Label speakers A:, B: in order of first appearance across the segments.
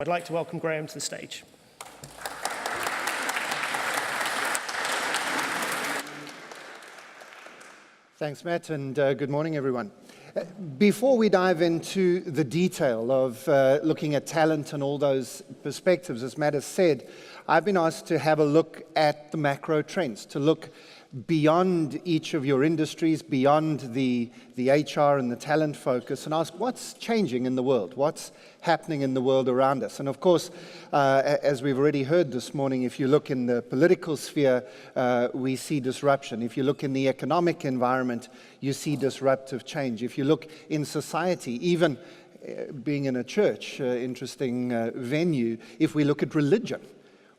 A: I'd like to welcome Graeme to the stage.
B: Thanks, Matt, and good morning, everyone. Before we dive into the detail of looking at talent and all those perspectives, as Matt has said, I've been asked to have a look at the macro trends, to look beyond each of your industries, beyond the HR and the talent focus, and ask what's changing in the world, what's happening in the world around us. And of course, as we've already heard this morning, if you look in the political sphere, we see disruption. If you look in the economic environment, you see disruptive change. If you look in society, even being in a church, interesting venue, if we look at religion,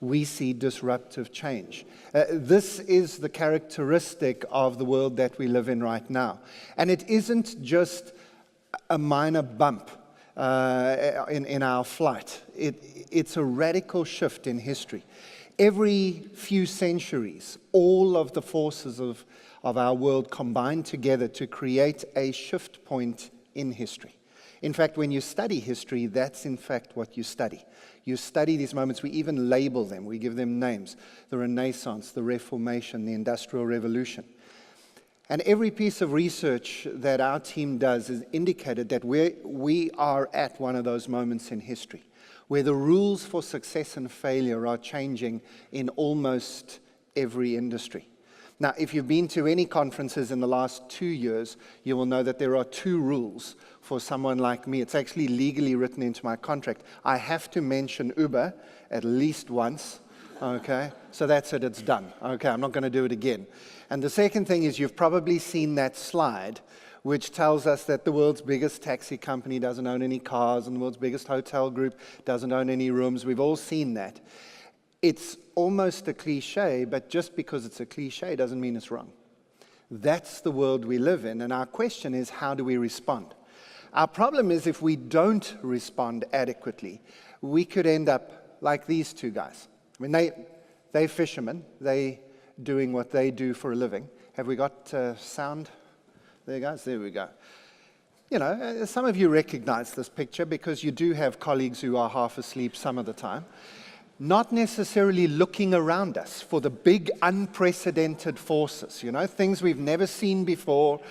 B: we see disruptive change. This is the characteristic of the world that we live in right now. And it isn't just a minor bump in our flight. It's a radical shift in history. Every few centuries, all of the forces of our world combine together to create a shift point in history. In fact, when you study history, that's in fact what you study. You study these moments, we even label them, we give them names. The Renaissance, the Reformation, the Industrial Revolution. And every piece of research that our team does has indicated that we are at one of those moments in history, where the rules for success and failure are changing in almost every industry. Now, if you've been to any conferences in the last 2 years, you will know that there are 2 rules for someone like me. It's actually legally written into my contract. I have to mention Uber at least once, okay? So that's it, it's done. Okay, I'm not going to do it again. And the second thing is you've probably seen that slide, which tells us that the world's biggest taxi company doesn't own any cars, and the world's biggest hotel group doesn't own any rooms. We've all seen that. It's almost a cliche, but just because it's a cliche doesn't mean it's wrong. That's the world we live in, and our question is, how do we respond? Our problem is if we don't respond adequately, we could end up like these 2 guys. I mean, they're fishermen. They're doing what they do for a living. Have we got sound? There, guys. There we go. You know, some of you recognize this picture because you do have colleagues who are half asleep some of the time. Not necessarily looking around us for the big unprecedented forces, you know, things we've never seen before.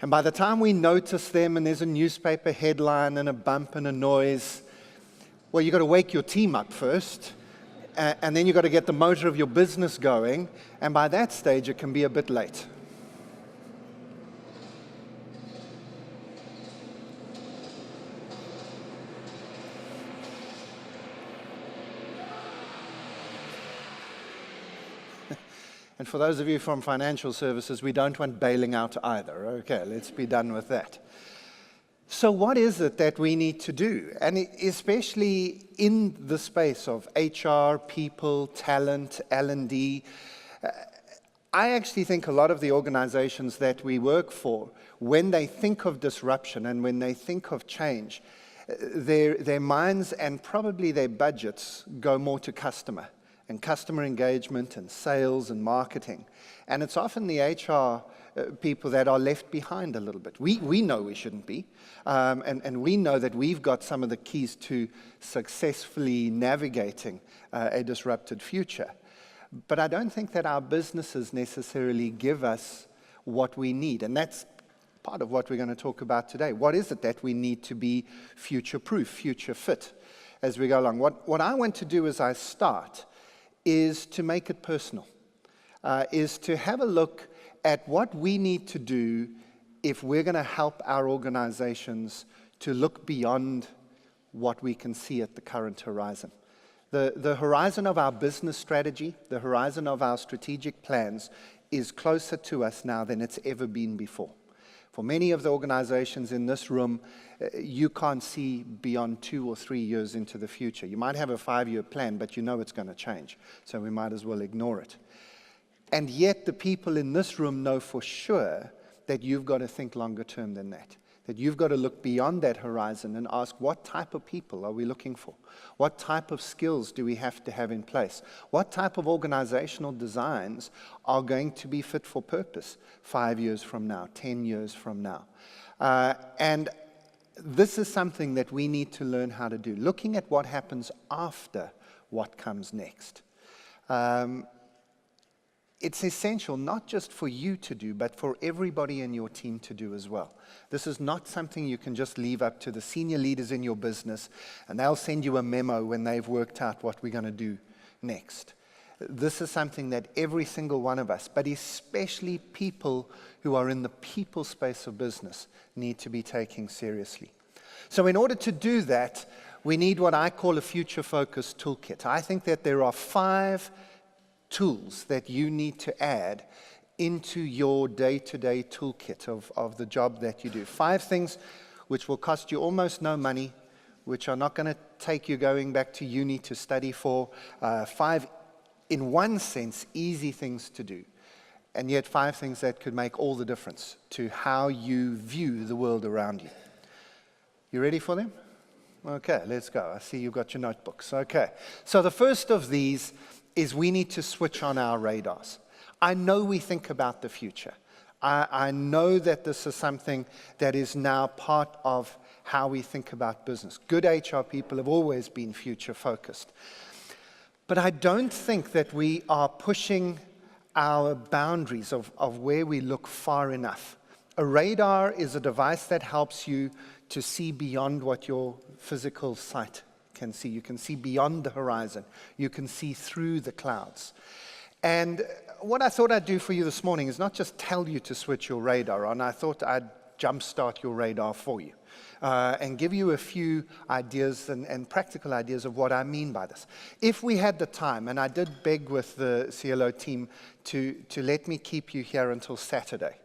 B: And by the time we notice them and there's a newspaper headline and a bump and a noise, well, you've got to wake your team up first, and then you've got to get the motor of your business going, and by that stage it can be a bit late. And for those of you from financial services, we don't want bailing out either. Okay, let's be done with that. So what is it that we need to do? And especially in the space of HR, people, talent, L&D, I actually think a lot of the organizations that we work for, when they think of disruption and when they think of change, their minds and probably their budgets go more to customer and customer engagement and sales and marketing. And it's often the HR people that are left behind a little bit. We know we shouldn't be, and we know that we've got some of the keys to successfully navigating a disrupted future. But I don't think that our businesses necessarily give us what we need, and that's part of what we're going to talk about today. What is it that we need to be future-proof, future-fit as we go along? What I want to do as I start is to make it personal, is to have a look at what we need to do if we're going to help our organizations to look beyond what we can see at the current horizon. The horizon of our business strategy, the horizon of our strategic plans is closer to us now than it's ever been before. For many of the organizations in this room, you can't see beyond 2 or 3 years into the future. You might have a 5-year plan, but you know it's going to change, so we might as well ignore it. And yet the people in this room know for sure that you've got to think longer term than that. That you've got to look beyond that horizon and ask, what type of people are we looking for? What type of skills do we have to have in place? What type of organizational designs are going to be fit for purpose 5 years from now, 10 years from now? And this is something that we need to learn how to do, looking at what happens after what comes next. It's essential not just for you to do, but for everybody in your team to do as well. This is not something you can just leave up to the senior leaders in your business, and they'll send you a memo when they've worked out what we're going to do next. This is something that every single one of us, but especially people who are in the people space of business, need to be taking seriously. So in order to do that, we need what I call a future-focused toolkit. I think that there are 5 tools that you need to add into your day-to-day toolkit of the job that you do. 5 things which will cost you almost no money, which are not going to take you going back to uni to study for. 5, in one sense, easy things to do, and yet 5 things that could make all the difference to how you view the world around you. You ready for them? Okay, let's go. I see you've got your notebooks. Okay, so the first of these is we need to switch on our radars. I know we think about the future. I know that this is something that is now part of how we think about business. Good HR people have always been future-focused. But I don't think that we are pushing our boundaries of where we look far enough. A radar is a device that helps you to see beyond what your physical sight can see. You can see beyond the horizon. You can see through the clouds. And what I thought I'd do for you this morning is not just tell you to switch your radar on. I thought I'd jumpstart your radar for you and give you a few ideas and practical ideas of what I mean by this. If we had the time, and I did beg with the CLO team to let me keep you here until Saturday,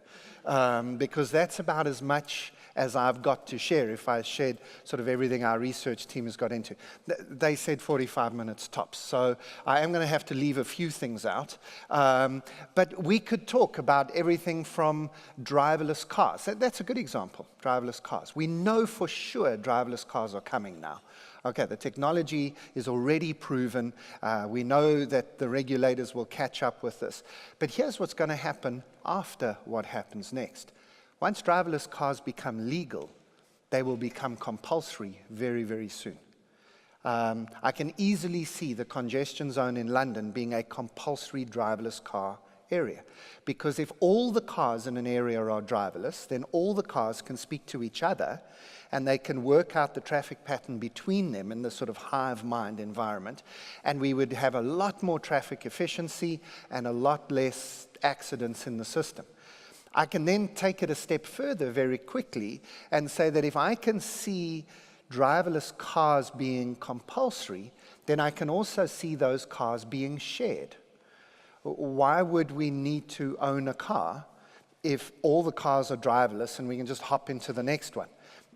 B: because that's about as much as I've got to share if I shared sort of everything our research team has got into. They said 45 minutes tops, so I am going to have to leave a few things out. But we could talk about everything from driverless cars. That's a good example, driverless cars. We know for sure driverless cars are coming now. Okay, the technology is already proven. We know that the regulators will catch up with this. But here's what's going to happen after what happens next. Once driverless cars become legal, they will become compulsory very, very soon. I can easily see the congestion zone in London being a compulsory driverless car area. Because if all the cars in an area are driverless, then all the cars can speak to each other, and they can work out the traffic pattern between them in this sort of hive mind environment. And we would have a lot more traffic efficiency and a lot less accidents in the system. I can then take it a step further very quickly and say that if I can see driverless cars being compulsory, then I can also see those cars being shared. Why would we need to own a car if all the cars are driverless and we can just hop into the next one?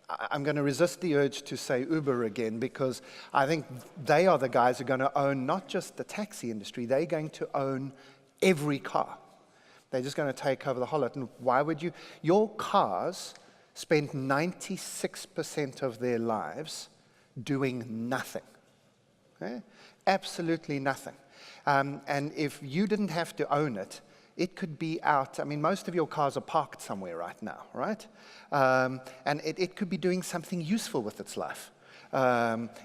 B: I'm going to resist the urge to say Uber again, because I think they are the guys who are going to own not just the taxi industry, they're going to own every car. They're just going to take over the whole lot. And why would you? Your cars spend 96% of their lives doing nothing. Okay? Absolutely nothing. And if you didn't have to own it, it could be out. I mean, most of your cars are parked somewhere right now, right? And it could be doing something useful with its life.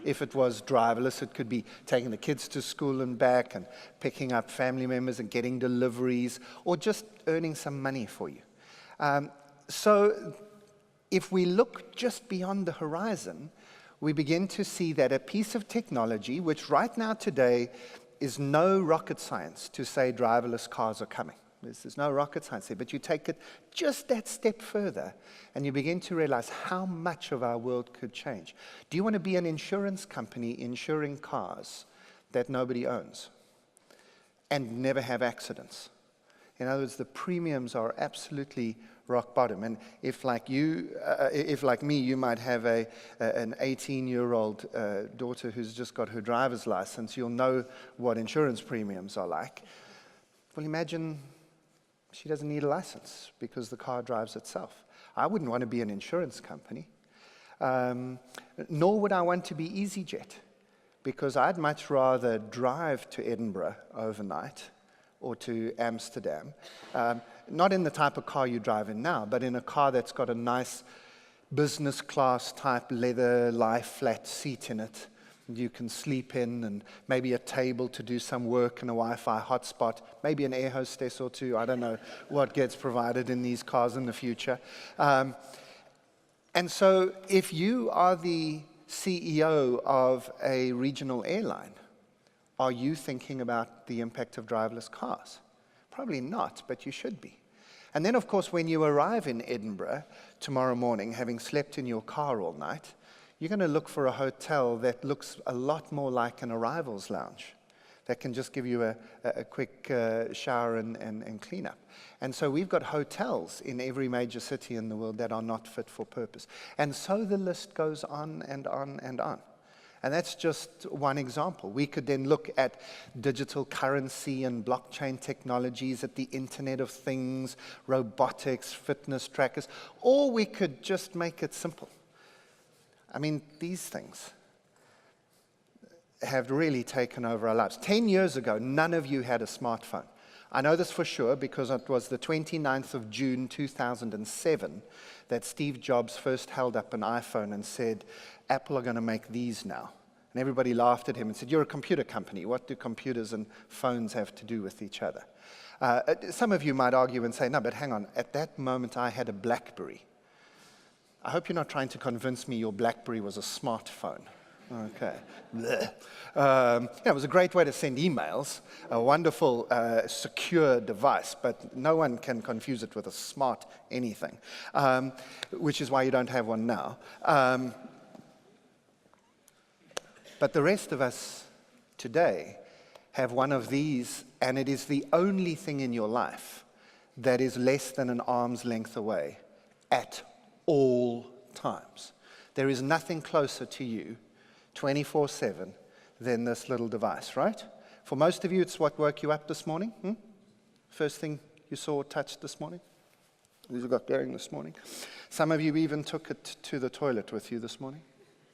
B: If it was driverless, it could be taking the kids to school and back and picking up family members and getting deliveries, or just earning some money for you. So if we look just beyond the horizon, we begin to see that a piece of technology, which right now today is no rocket science to say driverless cars are coming. There's no rocket science there, but you take it just that step further, and you begin to realize how much of our world could change. Do you want to be an insurance company insuring cars that nobody owns and never have accidents? In other words, the premiums are absolutely rock bottom. And if, like me, you might have an 18-year-old daughter who's just got her driver's license, you'll know what insurance premiums are like. Well, imagine she doesn't need a license because the car drives itself. I wouldn't want to be an insurance company, nor would I want to be EasyJet, because I'd much rather drive to Edinburgh overnight or to Amsterdam, not in the type of car you drive in now, but in a car that's got a nice business class type leather lie flat seat in it. You can sleep in, and maybe a table to do some work and a Wi-Fi hotspot, maybe an air hostess or two. I don't know what gets provided in these cars in the future. And so if you are the CEO of a regional airline, are you thinking about the impact of driverless cars? Probably not, but you should be. And then, of course, when you arrive in Edinburgh tomorrow morning, having slept in your car all night, you're going to look for a hotel that looks a lot more like an arrivals lounge, that can just give you a quick shower and clean up. And so we've got hotels in every major city in the world that are not fit for purpose. And so the list goes on and on and on. And that's just one example. We could then look at digital currency and blockchain technologies, at the Internet of Things, robotics, fitness trackers, or we could just make it simple. I mean, these things have really taken over our lives. 10 years ago, none of you had a smartphone. I know this for sure because it was the 29th of June 2007 that Steve Jobs first held up an iPhone and said, Apple are going to make these now. And everybody laughed at him and said, you're a computer company. What do computers and phones have to do with each other? Some of you might argue and say, no, but hang on. At that moment, I had a BlackBerry. I hope you're not trying to convince me your BlackBerry was a smartphone. Okay. It was a great way to send emails, a wonderful, secure device, but no one can confuse it with a smart anything, which is why you don't have one now. But the rest of us today have one of these, and it is the only thing in your life that is less than an arm's length away at all times. There is nothing closer to you 24/7 than this little device, right? For most of you, it's what woke you up this morning. First thing you saw or touched this morning? You got going this morning. Some of you even took it to the toilet with you this morning.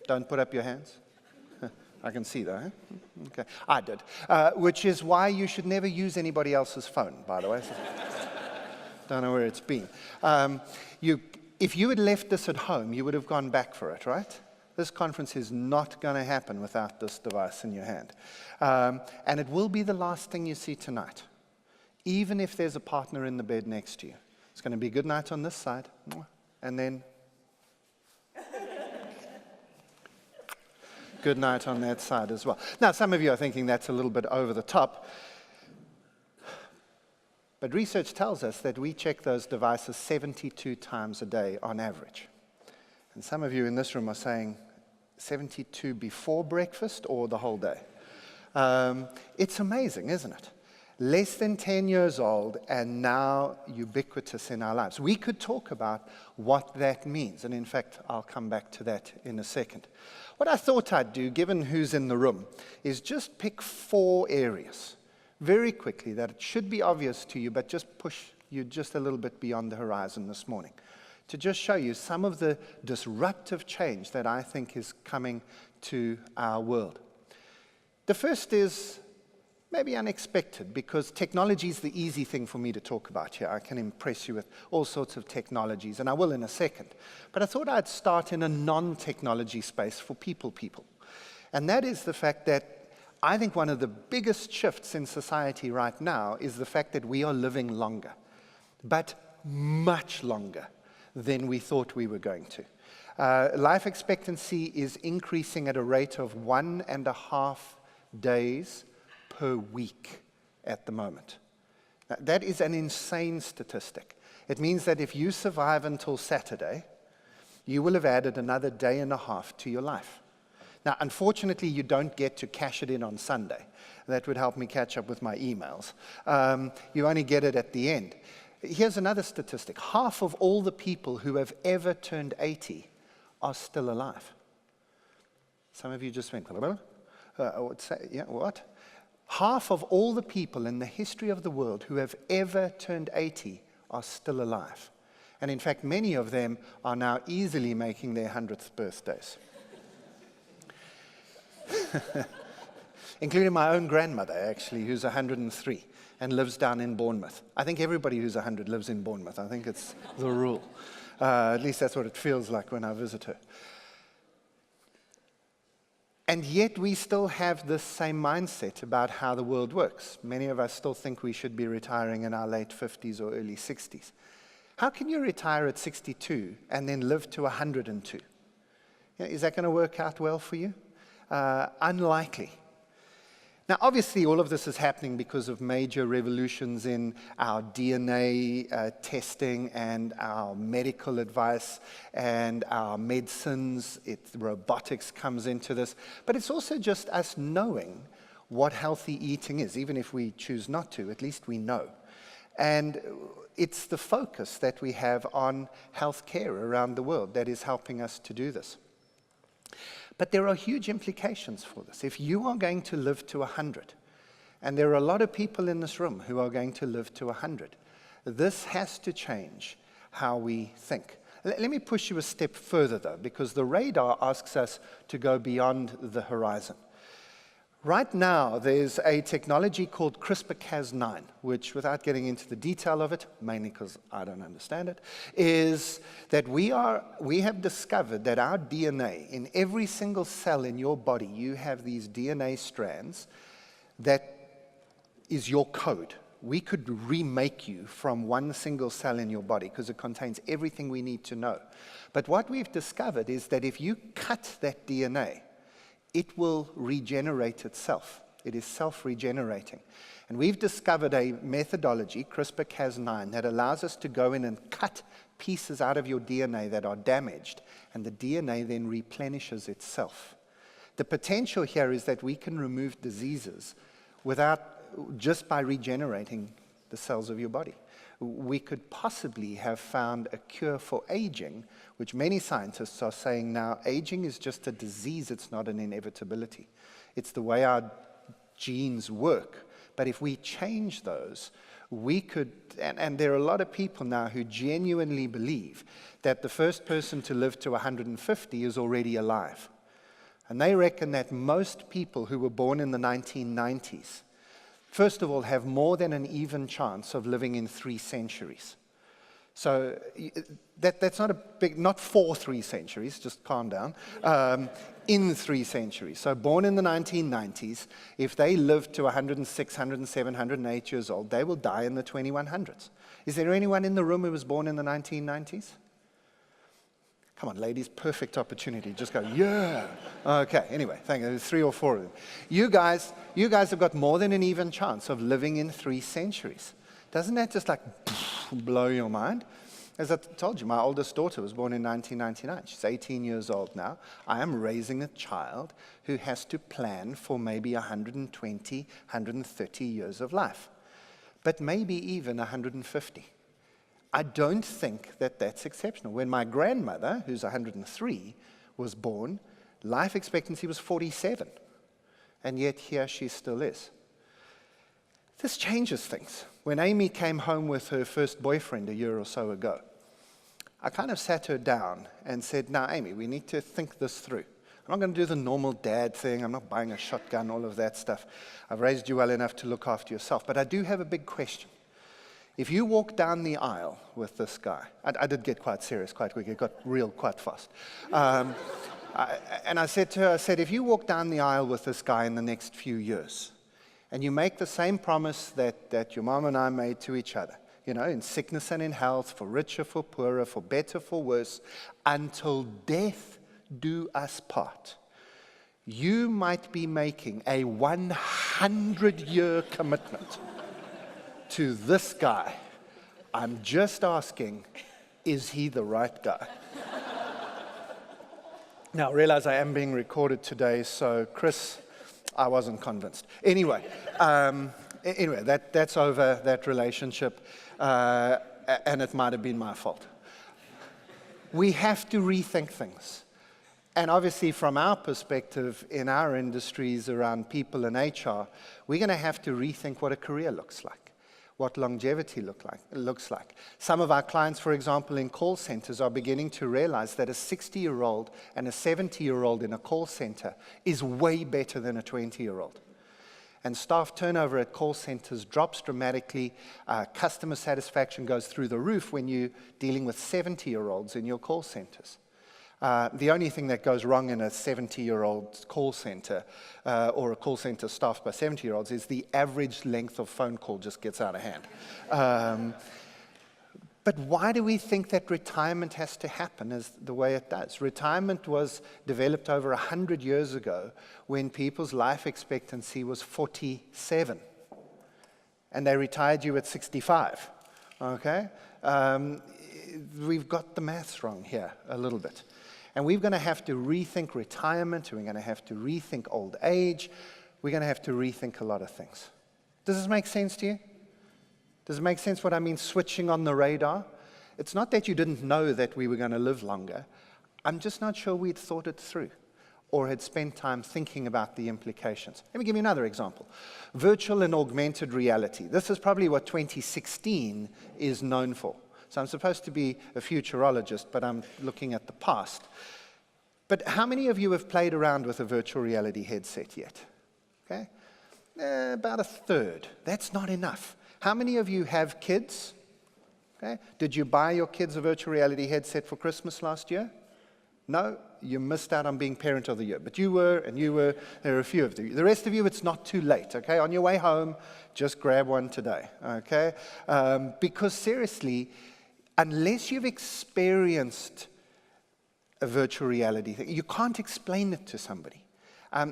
B: Don't put up your hands. I can see that. Okay, I did. Which is why you should never use anybody else's phone, by the way. Don't know where it's been. If you had left this at home, you would have gone back for it, right? This conference is not going to happen without this device in your hand. And it will be the last thing you see tonight, even if there's a partner in the bed next to you. It's going to be good night on this side, and then good night on that side as well. Now, some of you are thinking that's a little bit over the top. But research tells us that we check those devices 72 times a day on average. And some of you in this room are saying 72 before breakfast or the whole day. It's amazing, isn't it? Less than 10 years old and now ubiquitous in our lives. We could talk about what that means. And in fact, I'll come back to that in a second. What I thought I'd do, given who's in the room, is just pick 4 areas very quickly that it should be obvious to you, but just push you just a little bit beyond the horizon this morning, to just show you some of the disruptive change that I think is coming to our world. The first is maybe unexpected, because technology is the easy thing for me to talk about here. I can impress you with all sorts of technologies, and I will in a second. But I thought I'd start in a non-technology space for people. And that is the fact that I think one of the biggest shifts in society right now is the fact that we are living longer, but much longer than we thought we were going to. Life expectancy is increasing at a rate of 1.5 days per week at the moment. Now, that is an insane statistic. It means that if you survive until Saturday, you will have added another 1.5 days to your life. Now, unfortunately, you don't get to cash it in on Sunday. That would help me catch up with my emails. You only get it at the end. Here's another statistic. Half of all the people who have ever turned 80 are still alive. Some of you just went, what? Half of all the people in the history of the world who have ever turned 80 are still alive. And in fact, many of them are now easily making their 100th birthdays. Including my own grandmother, actually, who's 103 and lives down in Bournemouth. I think everybody who's 100 lives in Bournemouth. I think it's the rule. At least that's what it feels like when I visit her. And yet we still have this same mindset about how the world works. Many of us still think we should be retiring in our late 50s or early 60s. How can you retire at 62 and then live to 102? Is that going to work out well for you? Unlikely. Now, obviously, all of this is happening because of major revolutions in our DNA testing and our medical advice and our medicines. Robotics comes into this. But it's also just us knowing what healthy eating is. Even if we choose not to, at least we know. And it's the focus that we have on healthcare around the world that is helping us to do this. But there are huge implications for this. If you are going to live to 100, and there are a lot of people in this room who are going to live to 100, this has to change how we think. Let me push you a step further, though, because the radar asks us to go beyond the horizon. Right now, there's a technology called CRISPR-Cas9, which, without getting into the detail of it, mainly because I don't understand it, is that we have discovered that our DNA, in every single cell in your body, you have these DNA strands that is your code. We could remake you from one single cell in your body because it contains everything we need to know. But what we've discovered is that if you cut that DNA, it will regenerate itself. It is self-regenerating. And we've discovered a methodology, CRISPR-Cas9, that allows us to go in and cut pieces out of your DNA that are damaged, and the DNA then replenishes itself. The potential here is that we can remove diseases just by regenerating the cells of your body. We could possibly have found a cure for aging, which many scientists are saying now, aging is just a disease, it's not an inevitability. It's the way our genes work. But if we change those, we could, and there are a lot of people now who genuinely believe that the first person to live to 150 is already alive. And they reckon that most people who were born in the 1990s, first of all, have more than an even chance of living in 3 centuries. So that's not not for 3 centuries, just calm down, in 3 centuries. So born in the 1990s, if they live to 106, 107, 108 years old, they will die in the 2100s. Is there anyone in the room who was born in the 1990s? Come on, ladies, perfect opportunity. Just go, yeah. Okay, anyway, thank you. There's 3 or 4 of them. You guys have got more than an even chance of living in 3 centuries. Doesn't that just like blow your mind? As I told you, my oldest daughter was born in 1999. She's 18 years old now. I am raising a child who has to plan for maybe 120, 130 years of life, but maybe even 150. I don't think that that's exceptional. When my grandmother, who's 103, was born, life expectancy was 47. And yet here she still is. This changes things. When Amy came home with her first boyfriend a year or so ago, I kind of sat her down and said, now, Amy, we need to think this through. I'm not going to do the normal dad thing. I'm not buying a shotgun, all of that stuff. I've raised you well enough to look after yourself. But I do have a big question. If you walk down the aisle with this guy, I did get quite serious quite quickly, it got real quite fast. And I said to her, if you walk down the aisle with this guy in the next few years, and you make the same promise that your mom and I made to each other, you know, in sickness and in health, for richer, for poorer, for better, for worse, until death do us part, you might be making a 100-year commitment to this guy. I'm just asking, is he the right guy? Now, realize I am being recorded today, so Chris, I wasn't convinced. Anyway, that's over that relationship, and it might have been my fault. We have to rethink things. And obviously, from our perspective, in our industries around people and HR, we're going to have to rethink what a career looks like, what longevity looks like. Some of our clients, for example, in call centers are beginning to realize that a 60-year-old and a 70-year-old in a call center is way better than a 20-year-old. And staff turnover at call centers drops dramatically. Customer satisfaction goes through the roof when you're dealing with 70-year-olds in your call centers. The only thing that goes wrong in a 70-year-old call center or a call center staffed by 70-year-olds is the average length of phone call just gets out of hand. But why do we think that retirement has to happen as the way it does? Retirement was developed over 100 years ago when people's life expectancy was 47. And they retired you at 65, okay? We've got the maths wrong here a little bit. And we're going to have to rethink retirement. We're going to have to rethink old age. We're going to have to rethink a lot of things. Does this make sense to you? Does it make sense what I mean switching on the radar? It's not that you didn't know that we were going to live longer. I'm just not sure we'd thought it through or had spent time thinking about the implications. Let me give you another example. Virtual and augmented reality. This is probably what 2016 is known for. So I'm supposed to be a futurologist, but I'm looking at the past. But how many of you have played around with a virtual reality headset yet? Okay? About a third. That's not enough. How many of you have kids? Okay. Did you buy your kids a virtual reality headset for Christmas last year? No, you missed out on being parent of the year. But you were, and you were, there are a few of you. The rest of you, it's not too late, okay? On your way home, just grab one today, okay? Because seriously, unless you've experienced a virtual reality thing, you can't explain it to somebody.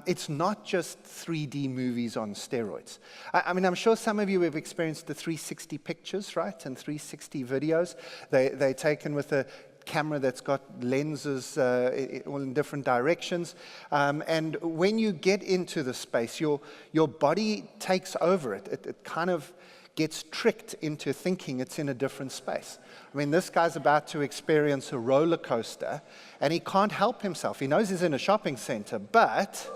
B: It's not just 3D movies on steroids. I mean, I'm sure some of you have experienced the 360 pictures, right, and 360 videos. They're taken with a camera that's got lenses all in different directions. And when you get into the space, your body takes over it. It kind of gets tricked into thinking it's in a different space. I mean, this guy's about to experience a roller coaster, and he can't help himself. He knows he's in a shopping center, but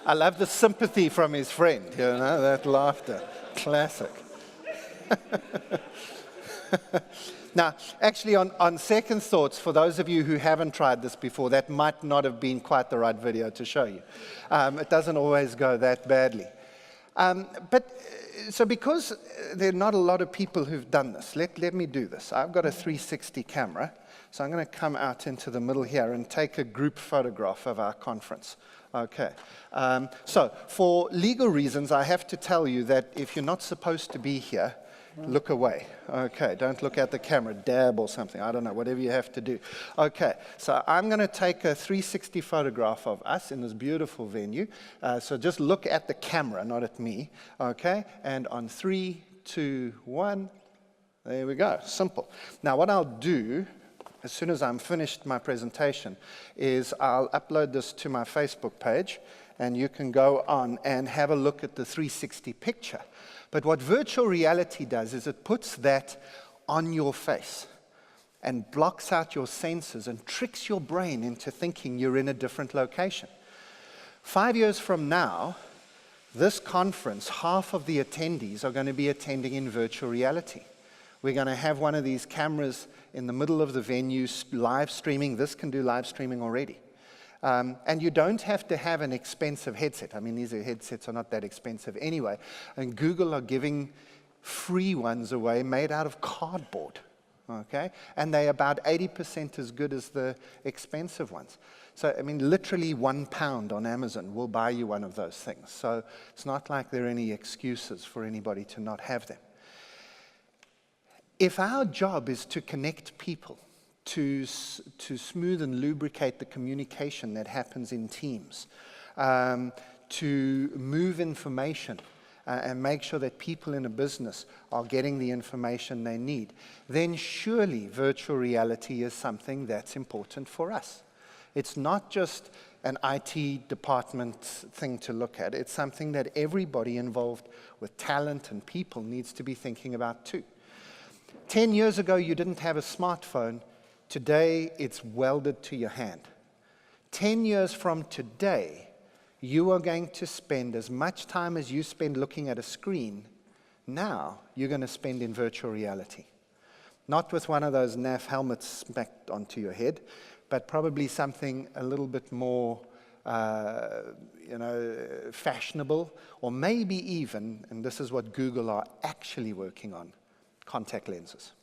B: I love the sympathy from his friend, you know, that laughter. Classic. Now, actually, on second thoughts, for those of you who haven't tried this before, that might not have been quite the right video to show you. It doesn't always go that badly. So because there are not a lot of people who've done this, let me do this. I've got a 360 camera, so I'm going to come out into the middle here and take a group photograph of our conference. Okay. So for legal reasons, I have to tell you that if you're not supposed to be here, look away. Okay, don't look at the camera, dab or something. I don't know, whatever you have to do. Okay, so I'm going to take a 360 photograph of us in this beautiful venue. So just look at the camera, not at me. Okay, and on 3, 2, 1, there we go. Simple. Now what I'll do, as soon as I'm finished my presentation, is I'll upload this to my Facebook page, and you can go on and have a look at the 360 picture. But what virtual reality does is it puts that on your face and blocks out your senses and tricks your brain into thinking you're in a different location. 5 years from now, this conference, half of the attendees are going to be attending in virtual reality. We're going to have one of these cameras in the middle of the venue, live streaming. This can do live streaming already. And you don't have to have an expensive headset. I mean, these headsets are not that expensive anyway. And Google are giving free ones away made out of cardboard. Okay? And they're about 80% as good as the expensive ones. So, I mean, literally £1 on Amazon will buy you one of those things. So it's not like there are any excuses for anybody to not have them. If our job is to connect people, to smooth and lubricate the communication that happens in teams, to move information and make sure that people in a business are getting the information they need, then surely virtual reality is something that's important for us. It's not just an IT department thing to look at. It's something that everybody involved with talent and people needs to be thinking about too. 10 years ago, you didn't have a smartphone. Today, it's welded to your hand. 10 years from today, you are going to spend as much time as you spend looking at a screen, now you're going to spend in virtual reality. Not with one of those naff helmets smacked onto your head, but probably something a little bit more, fashionable, or maybe even, and this is what Google are actually working on, contact lenses.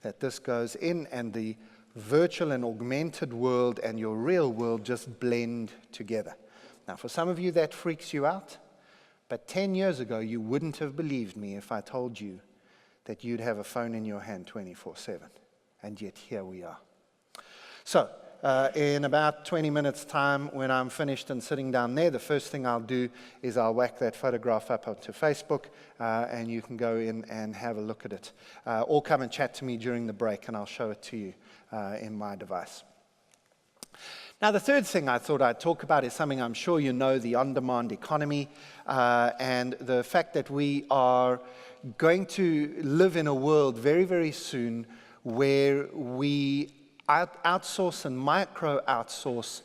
B: That this goes in and the virtual and augmented world and your real world just blend together. Now, for some of you, that freaks you out, but 10 years ago, you wouldn't have believed me if I told you that you'd have a phone in your hand 24/7, and yet here we are. So, in about 20 minutes' time, when I'm finished and sitting down there, the first thing I'll do is I'll whack that photograph up onto Facebook, and you can go in and have a look at it. Or come and chat to me during the break, and I'll show it to you in my device. Now, the third thing I thought I'd talk about is something I'm sure you know, the on-demand economy, and the fact that we are going to live in a world very, very soon where we outsource and micro-outsource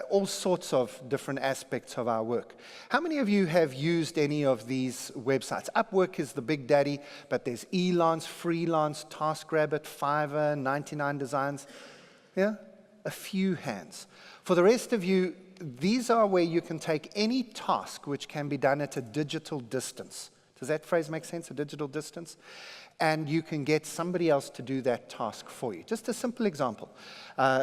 B: all sorts of different aspects of our work. How many of you have used any of these websites? Upwork is the big daddy, but there's Elance, Freelance, TaskRabbit, Fiverr, 99 Designs. Yeah? A few hands. For the rest of you, these are where you can take any task which can be done at a digital distance. Does that phrase make sense, a digital distance? And you can get somebody else to do that task for you. Just a simple example.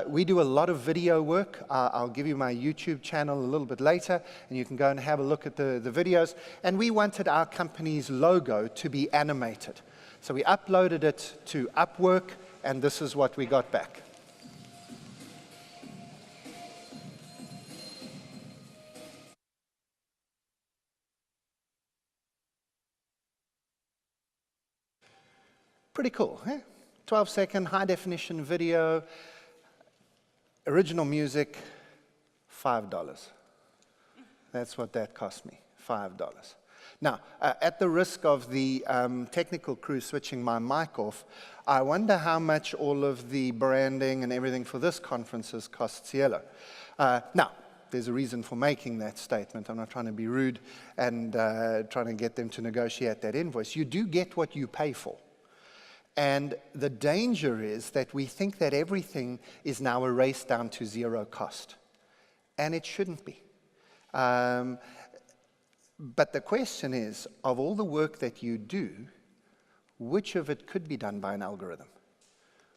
B: We do a lot of video work. I'll give you my YouTube channel a little bit later, and you can go and have a look at the videos. And we wanted our company's logo to be animated. So we uploaded it to Upwork, and this is what we got back. Pretty cool, eh? 12-second high-definition video, original music, $5. That's what that cost me, $5. Now, at the risk of the technical crew switching my mic off, I wonder how much all of the branding and everything for this conference has cost Cielo. Now, there's a reason for making that statement. I'm not trying to be rude and trying to get them to negotiate that invoice. You do get what you pay for. And the danger is that we think that everything is now a race down to zero cost. And it shouldn't be. But the question is, of all the work that you do, which of it could be done by an algorithm?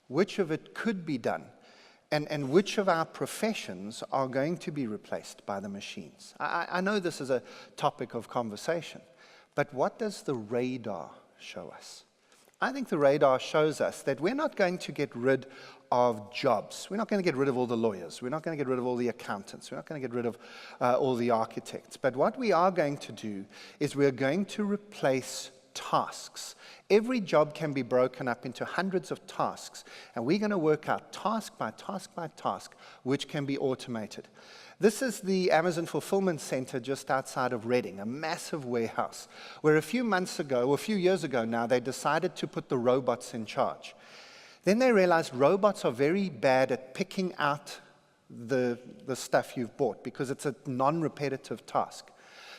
B: Which of it could be done? And which of our professions are going to be replaced by the machines? I know this is a topic of conversation, but what does the radar show us? I think the radar shows us that we're not going to get rid of jobs. We're not going to get rid of all the lawyers. We're not going to get rid of all the accountants. We're not going to get rid of all the architects. But what we are going to do is we're going to replace tasks. Every job can be broken up into hundreds of tasks, and we're going to work out task by task by task which can be automated. This is the Amazon Fulfillment Center just outside of Reading, a massive warehouse, where a few months ago, or a few years ago now, they decided to put the robots in charge. Then they realized robots are very bad at picking out the stuff you've bought because it's a non-repetitive task.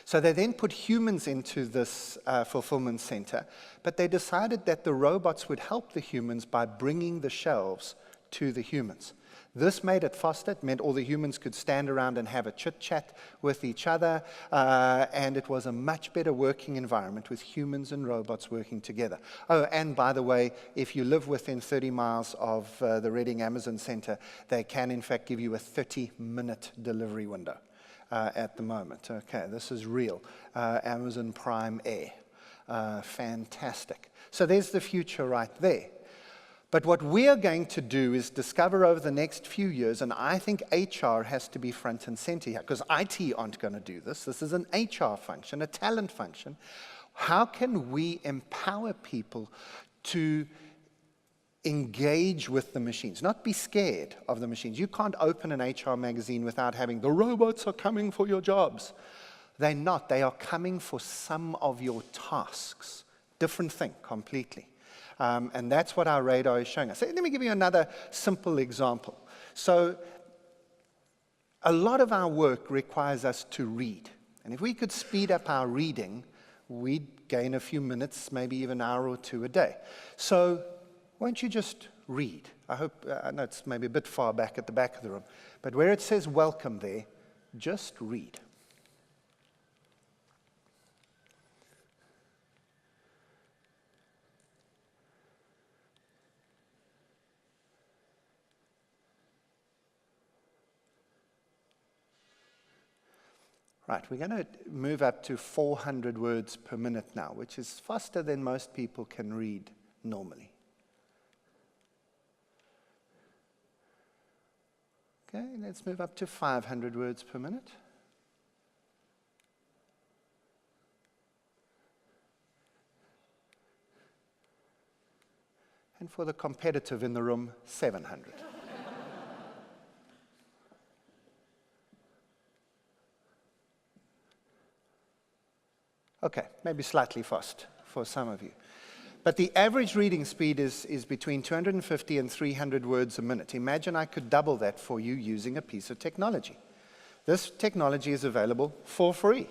B: So they then put humans into this fulfillment center, but they decided that the robots would help the humans by bringing the shelves to the humans. This made it faster. It meant all the humans could stand around and have a chit-chat with each other, and it was a much better working environment with humans and robots working together. Oh, and by the way, if you live within 30 miles of the Reading Amazon Center, they can in fact give you a 30-minute delivery window at the moment. Okay, this is real. Amazon Prime Air. Fantastic. So there's the future right there. But what we are going to do is discover over the next few years, and I think HR has to be front and center here, because IT aren't going to do this. This is an HR function, a talent function. How can we empower people to engage with the machines, not be scared of the machines? You can't open an HR magazine without having, the robots are coming for your jobs. They're not. They are coming for some of your tasks. Different thing completely. And that's what our radar is showing us. So let me give you another simple example. So A lot of our work requires us to read. And if we could speed up our reading, we'd gain a few minutes, maybe even an hour or two a day. So won't you just read? I know it's maybe a bit far back at the back of the room, but where it says welcome there, just read. Right, we're going to move up to 400 words per minute now, which is faster than most people can read normally. Okay, let's move up to 500 words per minute. And for the competitive in the room, 700. Okay, maybe slightly fast for some of you. But the average reading speed is between 250 and 300 words a minute. Imagine I could double that for you using a piece of technology. This technology is available for free.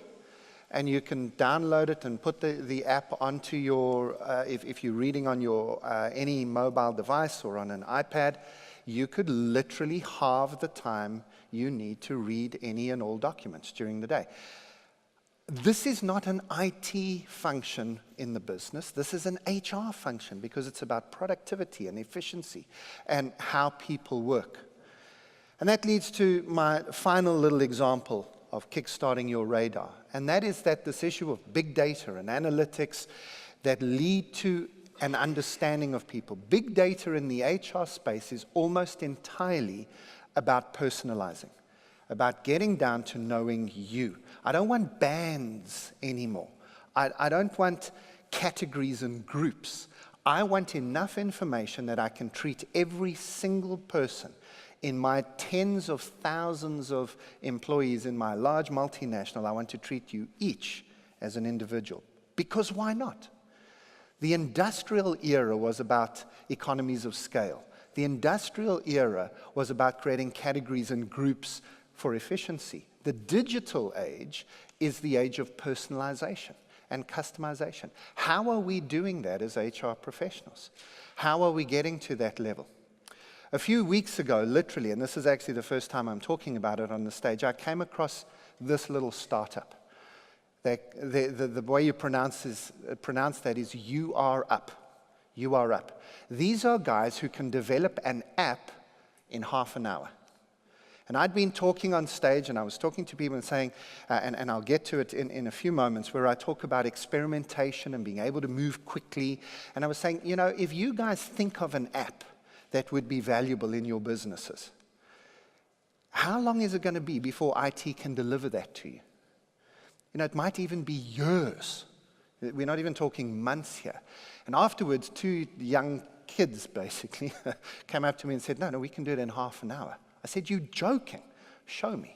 B: And you can download it and put the app onto your, if you're reading on your any mobile device or on an iPad, you could literally halve the time you need to read any and all documents during the day. This is not an IT function in the business. This is an HR function because it's about productivity and efficiency and how people work. And that leads to my final little example of kickstarting your radar. And that is that this issue of big data and analytics that lead to an understanding of people. Big data in the HR space is almost entirely about personalizing, about getting down to knowing you. I don't want bands anymore. I don't want categories and groups. I want enough information that I can treat every single person in my tens of thousands of employees in my large multinational. I want to treat you each as an individual. Because why not? The industrial era was about economies of scale. The industrial era was about creating categories and groups for efficiency. The digital age is the age of personalization and customization. How are we doing that as HR professionals? How are we getting to that level? A few weeks ago, literally, and this is actually the first time I'm talking about it on the stage, I came across this little startup. The way you pronounce that is You Are Up. You Are Up. These are guys who can develop an app in half an hour. And I'd been talking on stage, and I was talking to people and saying, and I'll get to it in a few moments, where I talk about experimentation and being able to move quickly. And I was saying, you know, if you guys think of an app that would be valuable in your businesses, how long is it going to be before IT can deliver that to you? You know, it might even be years. We're not even talking months here. And afterwards, two young kids, basically, came up to me and said, no, we can do it in half an hour. I said, you're joking. Show me.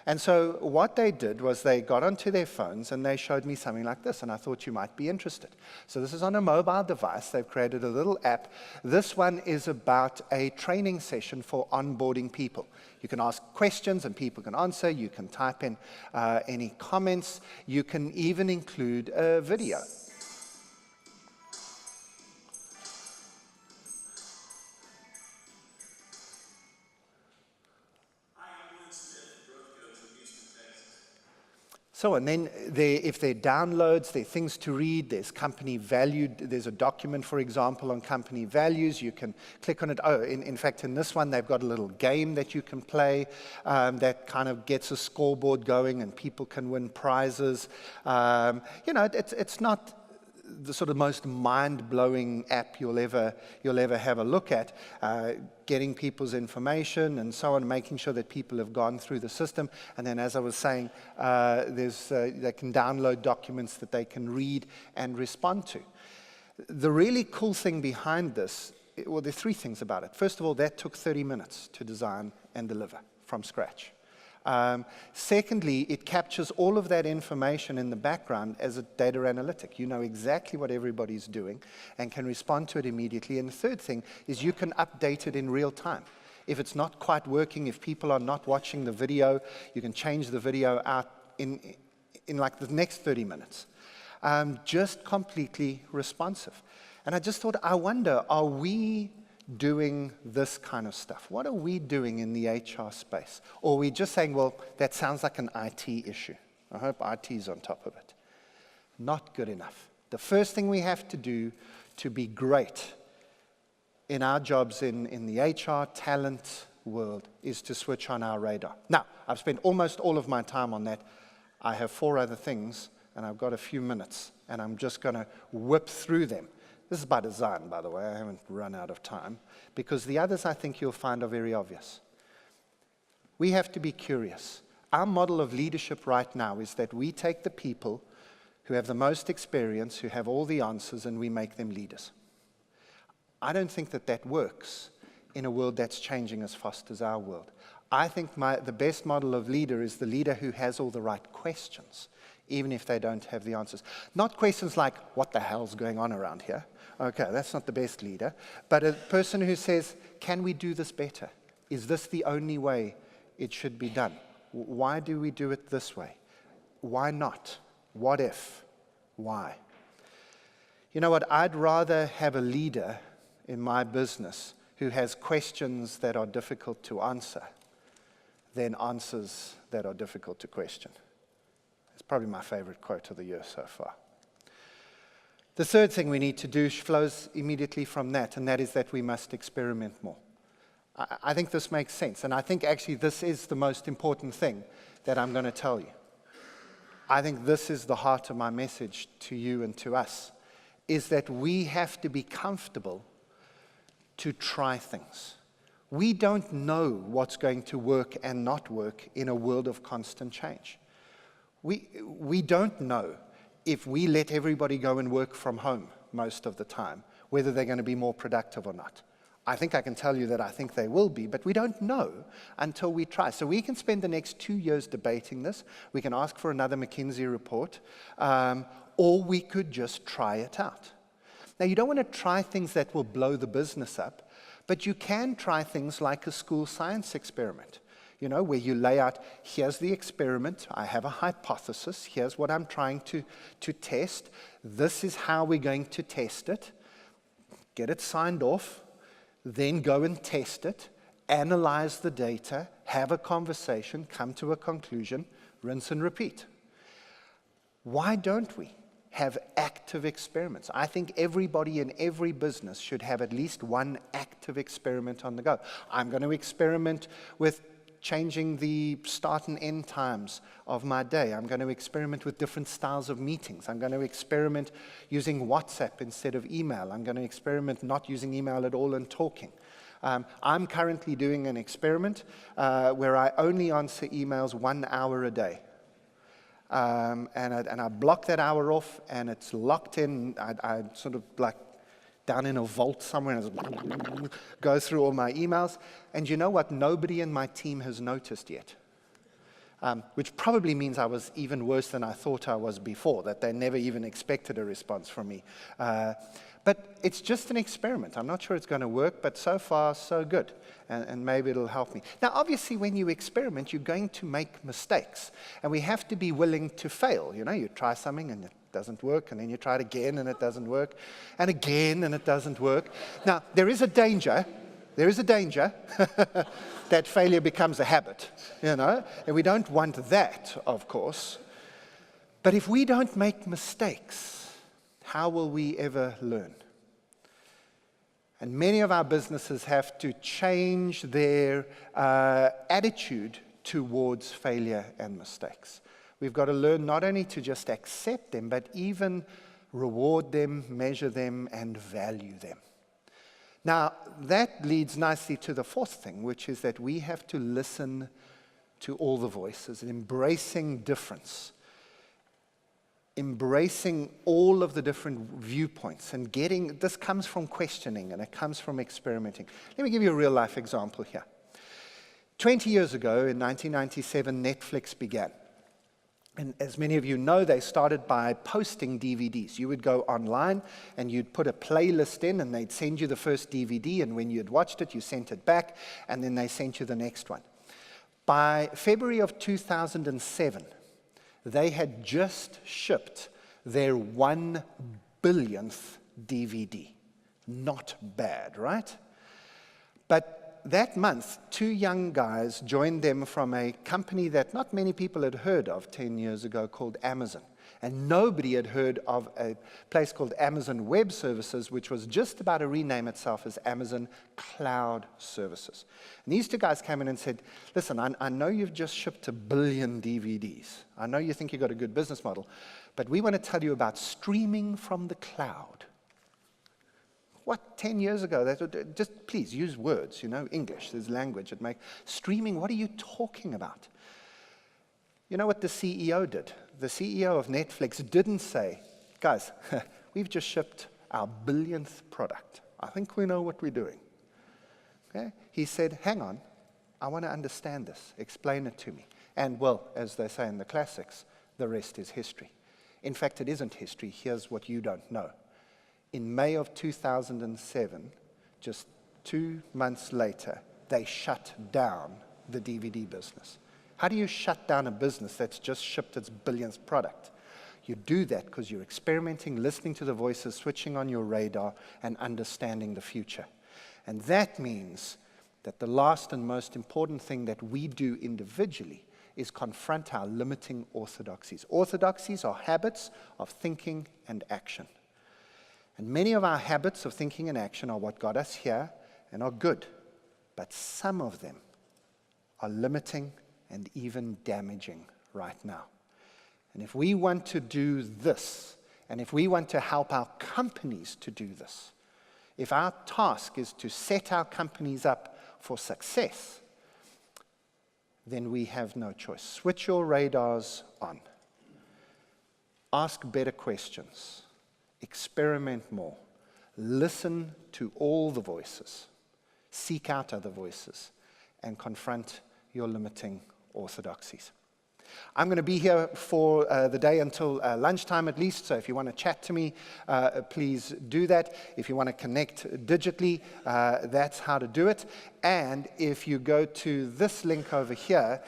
B: And so what they did was they got onto their phones and they showed me something like this, and I thought you might be interested. So this is on a mobile device. They've created a little app. This one is about a training session for onboarding people. You can ask questions and people can answer. You can type in any comments. You can even include a video. So, and then if there are downloads, there are things to read, there's company value, there's a document, for example, on company values, you can click on it. Oh, in fact, in this one, they've got a little game that you can play that kind of gets a scoreboard going and people can win prizes. You know, it's not the sort of most mind-blowing app you'll ever have a look at, getting people's information and so on, making sure that people have gone through the system. And then, as I was saying, they can download documents that they can read and respond to. The really cool thing behind this, well, there are three things about it. First of all, that took 30 minutes to design and deliver from scratch. Secondly, it captures all of that information in the background as a data analytic. You know exactly what everybody's doing and can respond to it immediately. And the third thing is you can update it in real time. If it's not quite working, if people are not watching the video, you can change the video out in like the next 30 minutes. Just completely responsive. And I just thought, I wonder, are we doing this kind of stuff? What are we doing in the HR space? Or are we just saying, well, that sounds like an IT issue. I hope IT is on top of it. Not good enough. The first thing we have to do to be great in our jobs in the HR talent world is to switch on our radar. Now, I've spent almost all of my time on that. I have 4 other things, and I've got a few minutes, and I'm just going to whip through them. This is by design, by the way. I haven't run out of time, because the others I think you'll find are very obvious. We have to be curious. Our model of leadership right now is that we take the people who have the most experience, who have all the answers, and we make them leaders. I don't think that that works in a world that's changing as fast as our world. I think the best model of leader is the leader who has all the right questions, even if they don't have the answers. Not questions like, what the hell's going on around here? Okay, that's not the best leader. But a person who says, can we do this better? Is this the only way it should be done? Why do we do it this way? Why not? What if? Why? You know what? I'd rather have a leader in my business who has questions that are difficult to answer than answers that are difficult to question. It's probably my favorite quote of the year so far. The third thing we need to do flows immediately from that, and that is that we must experiment more. I think this makes sense, and I think actually this is the most important thing that I'm going to tell you. I think this is the heart of my message to you and to us, is that we have to be comfortable to try things. We don't know what's going to work and not work in a world of constant change. We don't know if we let everybody go and work from home most of the time, whether they're going to be more productive or not. I think I can tell you that I think they will be, but we don't know until we try. So we can spend the next 2 years debating this. We can ask for another McKinsey report, or we could just try it out. Now, you don't want to try things that will blow the business up, but you can try things like a school science experiment, where you lay out, here's the experiment, I have a hypothesis, here's what I'm trying to test, this is how we're going to test it, get it signed off, then go and test it, analyze the data, have a conversation, come to a conclusion, rinse and repeat. Why don't we have active experiments? I think everybody in every business should have at least one active experiment on the go. I'm going to experiment with changing the start and end times of my day. I'm going to experiment with different styles of meetings. I'm going to experiment using WhatsApp instead of email. I'm going to experiment not using email at all and talking. I'm currently doing an experiment where I only answer emails 1 hour a day. And I block that hour off, and it's locked in. I sort of like down in a vault somewhere and go through all my emails. And you know what? Nobody in my team has noticed yet, which probably means I was even worse than I thought I was before, that they never even expected a response from me. But it's just an experiment. I'm not sure it's going to work, but so far, so good. And maybe it'll help me. Now, obviously, when you experiment, you're going to make mistakes. And we have to be willing to fail. You try something and it doesn't work, and then you try it again and it doesn't work, and again and it doesn't work. Now, there is a danger that failure becomes a habit, and we don't want that, of course. But if we don't make mistakes, how will we ever learn? And many of our businesses have to change their attitude towards failure and mistakes. We've got to learn not only to just accept them, but even reward them, measure them, and value them. Now, that leads nicely to the fourth thing, which is that we have to listen to all the voices, embracing difference, embracing all of the different viewpoints, and this comes from questioning, and it comes from experimenting. Let me give you a real-life example here. 20 years ago, in 1997, Netflix began. And as many of you know, they started by posting DVDs. You would go online and you'd put a playlist in and they'd send you the first DVD, and when you'd watched it, you sent it back, and then they sent you the next one. By February of 2007, they had just shipped their 1 billionth DVD. Not bad, right? But that month, 2 young guys joined them from a company that not many people had heard of 10 years ago called Amazon. And nobody had heard of a place called Amazon Web Services, which was just about to rename itself as Amazon Cloud Services. And these 2 guys came in and said, listen, I know you've just shipped 1 billion DVDs. I know you think you've got a good business model, but we want to tell you about streaming from the cloud. What, 10 years ago? Just please use words, English, there's language. Streaming, what are you talking about? You know what the CEO did? The CEO of Netflix didn't say, guys, we've just shipped our 1 billionth product. I think we know what we're doing. Okay? He said, hang on, I want to understand this. Explain it to me. And well, as they say in the classics, the rest is history. In fact, it isn't history. Here's what you don't know. In May of 2007, just 2 months later, they shut down the DVD business. How do you shut down a business that's just shipped its 1 billionth product? You do that because you're experimenting, listening to the voices, switching on your radar, and understanding the future. And that means that the last and most important thing that we do individually is confront our limiting orthodoxies. Orthodoxies are habits of thinking and action. And many of our habits of thinking and action are what got us here and are good. But some of them are limiting and even damaging right now. And if we want to do this, and if we want to help our companies to do this, if our task is to set our companies up for success, then we have no choice. Switch your radars on. Ask better questions. Experiment more. Listen to all the voices. Seek out other voices and confront your limiting orthodoxies. I'm going to be here for the day until lunchtime at least, so if you want to chat to me, please do that. If you want to connect digitally, that's how to do it. And if you go to this link over here,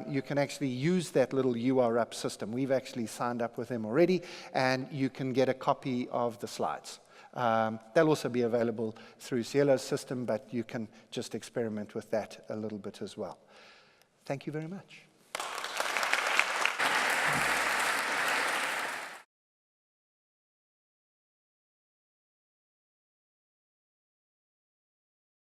B: you can actually use that little URL system. We've actually signed up with them already, and you can get a copy of the slides. They'll also be available through Cielo's system, but you can just experiment with that a little bit as well. Thank you very much.